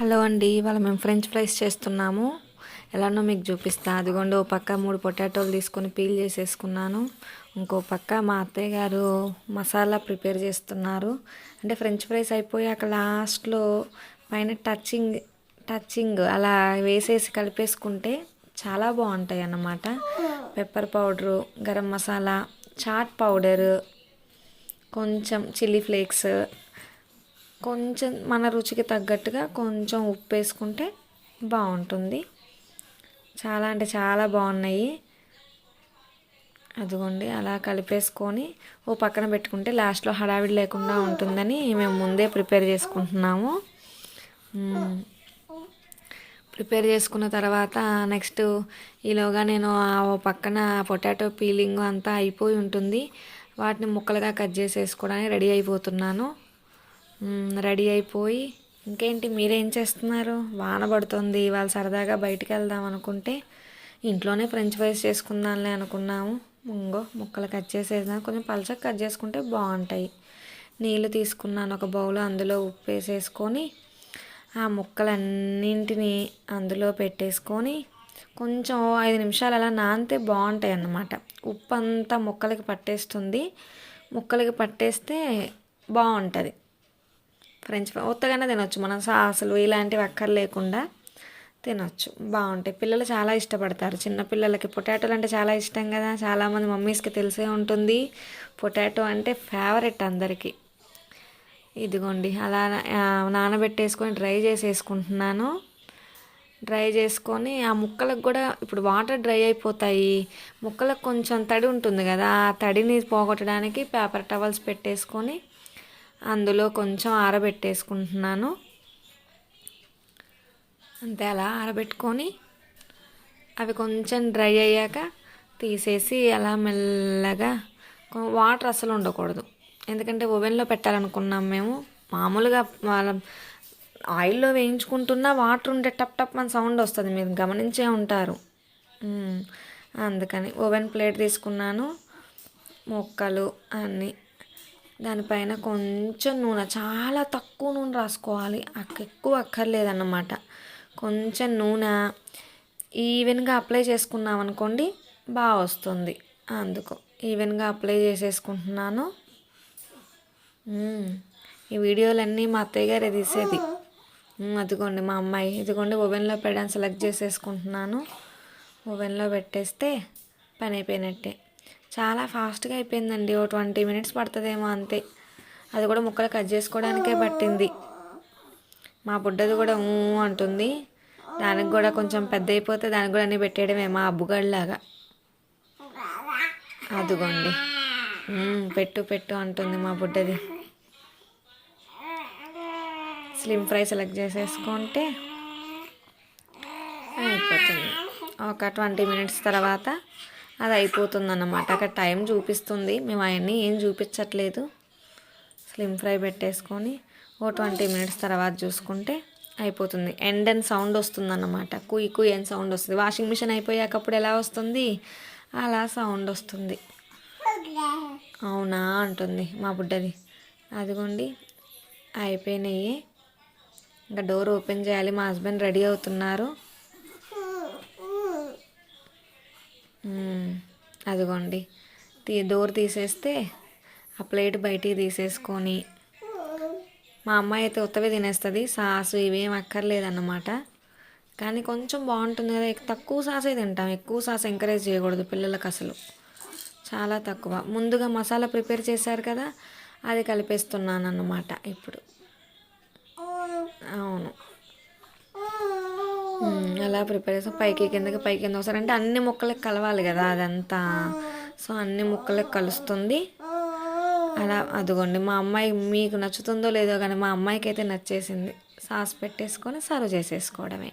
Hello అండి, ఇవాళ మేము ఫ్రెంచ్ ఫ్రైస్ చేస్తున్నాము. ఎలానో మీకు చూపిస్తా. అదిగోండి, ఓ పక్క 3 పొటాటోలు తీసుకొని పీల్ చేసేసుకున్నాను. ఇంకో పక్క మా అత్తయ్య గారు మసాలా ప్రిపేర్ చేస్తున్నారు. అంటే ఫ్రెంచ్ ఫ్రైస్ అయిపోయాక లాస్ట్లో పైన టచింగ్ అలా వేసేసి కలిపేసుకుంటే చాలా బాగుంటాయి అన్నమాట. Pepper powder, garam masala, chaat powder, కొంచెం చిల్లీ ఫ్లేక్స్, కొంచెం మన రుచికి తగ్గట్టుగా కొంచెం ఉప్పు వేసుకుంటే బాగుంటుంది. చాలా అంటే చాలా బాగున్నాయి. అదిగోండి, అలా కలిపేసుకొని ఓ పక్కన పెట్టుకుంటే లాస్ట్లో హడావిడి లేకుండా ఉంటుందని మేము ముందే ప్రిపేర్ చేసుకుంటున్నాము. ప్రిపేర్ చేసుకున్న తర్వాత నెక్స్ట్ ఈలోగా నేను ఓ పక్కన పొటాటో పీలింగ్ అంతా అయిపోయి ఉంటుంది. వాటిని ముక్కలుగా కట్ చేసేసుకోవడానికి రెడీ అయిపోతున్నాను. రెడీ అయిపోయి ఇంకేంటి, మీరేం చేస్తున్నారు? వాన పడుతుంది. ఇవాళ సరదాగా బయటికి వెళ్దాం అనుకుంటే ఇంట్లోనే ఫ్రెంచ్ ఫ్రైస్ చేసుకుందాంలే అనుకున్నాము. ముక్కలు కట్ చేసేసాను. కొంచెం పలచగా కట్ చేసుకుంటే బాగుంటాయి. నీళ్ళు తీసుకున్నాను ఒక బౌల్, అందులో ఉప్పు వేసేసుకొని ఆ ముక్కలన్నింటినీ అందులో పెట్టేసుకొని కొంచెం 5 నిమిషాలు అలా నానితే బాగుంటాయి అన్నమాట. ఉప్పు అంతా ముక్కలకి పట్టేస్తుంది. ముక్కలకి పట్టేస్తే బాగుంటుంది. ఫ్రెంచ్ ఫ్రై ఉత్తగానే తినొచ్చు, మనం సాసులు ఇలాంటివి అక్కర్లేకుండా తినొచ్చు, బాగుంటాయి. పిల్లలు చాలా ఇష్టపడతారు. చిన్నపిల్లలకి పొటాటోలు అంటే చాలా ఇష్టం కదా. చాలామంది మమ్మీస్కి తెలిసే ఉంటుంది, పొటాటో అంటే ఫేవరెట్ అందరికీ. ఇదిగోండి, అలా నానబెట్టేసుకొని డ్రై చేసేసుకుంటున్నాను. డ్రై చేసుకొని ఆ ముక్కలకు కూడా ఇప్పుడు వాటర్ డ్రై అయిపోతాయి. ముక్కలకు కొంచెం తడి ఉంటుంది కదా, ఆ తడిని పోగొట్టడానికి పేపర్ టవల్స్ పెట్టేసుకొని అందులో కొంచెం ఆరబెట్టేసుకుంటున్నాను. అంతే, అలా ఆరబెట్టుకొని అవి కొంచెం డ్రై అయ్యాక తీసేసి అలా మెల్లగా, వాటర్ అసలు ఉండకూడదు ఎందుకంటే ఓవెన్లో పెట్టాలనుకున్నాం మేము. మామూలుగా ఆయిల్లో వేయించుకుంటున్నా వాటర్ ఉంటే టప్ టప్ అని సౌండ్ వస్తుంది, మీరు గమనించే ఉంటారు. అందుకని ఓవెన్ ప్లేట్ తీసుకున్నాను. ముక్కలు అన్నీ దానిపైన కొంచెం నూనె, చాలా తక్కువ నూనె రాసుకోవాలి, ఎక్కువ అక్కర్లేదన్నమాట. కొంచెం నూనె ఈవెన్గా అప్లై చేసుకున్నాం అనుకోండి బాగా వస్తుంది. అందుకు ఈవెన్గా అప్లై చేసేసుకుంటున్నాను. ఈ వీడియోలన్నీ మా అత్తయ్య గారే తీసేది. అదిగోండి మా అమ్మాయి. ఇదిగోండి ఓవెన్లో పెట్టడానికి సెలెక్ట్ చేసేసుకుంటున్నాను. ఓవెన్లో పెట్టేస్తే పని అయిపోయినట్టే. చాలా ఫాస్ట్గా అయిపోయిందండి. ఓ 20 మినిట్స్ పడుతుందేమో అంతే. అది కూడా ముక్కలు కట్ చేసుకోవడానికే పట్టింది. మా బుడ్డది కూడా అంటుంది. దానికి కూడా కొంచెం పెద్ద అయిపోతే దానికి కూడా అన్నీ పెట్టేయడమే, మా అబ్బుగడిలాగా. అదిగోండి, పెట్టు పెట్టు అంటుంది మా బుడ్డది. స్లిమ్ ఫ్రై సెలెక్ట్ చేసేసుకుంటే అయిపోతుంది. ఒక 20 మినిట్స్ తర్వాత అది అయిపోతుంది అన్నమాట. అక్కడ టైం చూపిస్తుంది, మేము అవన్నీ ఏం చూపించట్లేదు. స్లిమ్ ఫ్రై పెట్టేసుకొని ఓ 20 మినిట్స్ తర్వాత చూసుకుంటే అయిపోతుంది. ఎండ్ అని సౌండ్ వస్తుంది అన్నమాట. కుయ్ కుయ్ అని సౌండ్ వస్తుంది. వాషింగ్ మిషన్ అయిపోయాకప్పుడు ఎలా వస్తుంది, అలా సౌండ్ వస్తుంది. అవునా అంటుంది మా బుడ్డది. అదిగోండి, అయిపోయినాయి. ఇంకా డోర్ ఓపెన్ చేయాలి. మా హస్బెండ్ రెడీ అవుతున్నారు. అదిగోండి, డోర్ తీసేస్తే ఆ ప్లేట్ బయటికి తీసేసుకొని, మా అమ్మాయి అయితే ఉత్తవే తినేస్తుంది, సాసు ఇవేం అక్కర్లేదన్నమాట. కానీ కొంచెం బాగుంటుంది కదా. తక్కువ సాసే తింటాం, ఎక్కువ సాస్ ఎంకరేజ్ చేయకూడదు పిల్లలకు అసలు. చాలా తక్కువ. ముందుగా మసాలా ప్రిపేర్ చేశారు కదా, అది కలిపేస్తున్నాను అన్నమాట ఇప్పుడు. అవును, అలా ప్రిపేర్ చేస్తాం. పైకి కింద ఒకసారి అంటే అన్ని ముక్కలకు కలవాలి కదా అదంతా. సో అన్ని ముక్కలకు కలుస్తుంది అలా. అదిగోండి, మా అమ్మాయి, మీకు నచ్చుతుందో లేదో కానీ మా అమ్మాయికి అయితే నచ్చేసింది. సాస్ పెట్టేసుకొని సర్వ్ చేసేసుకోవడమే.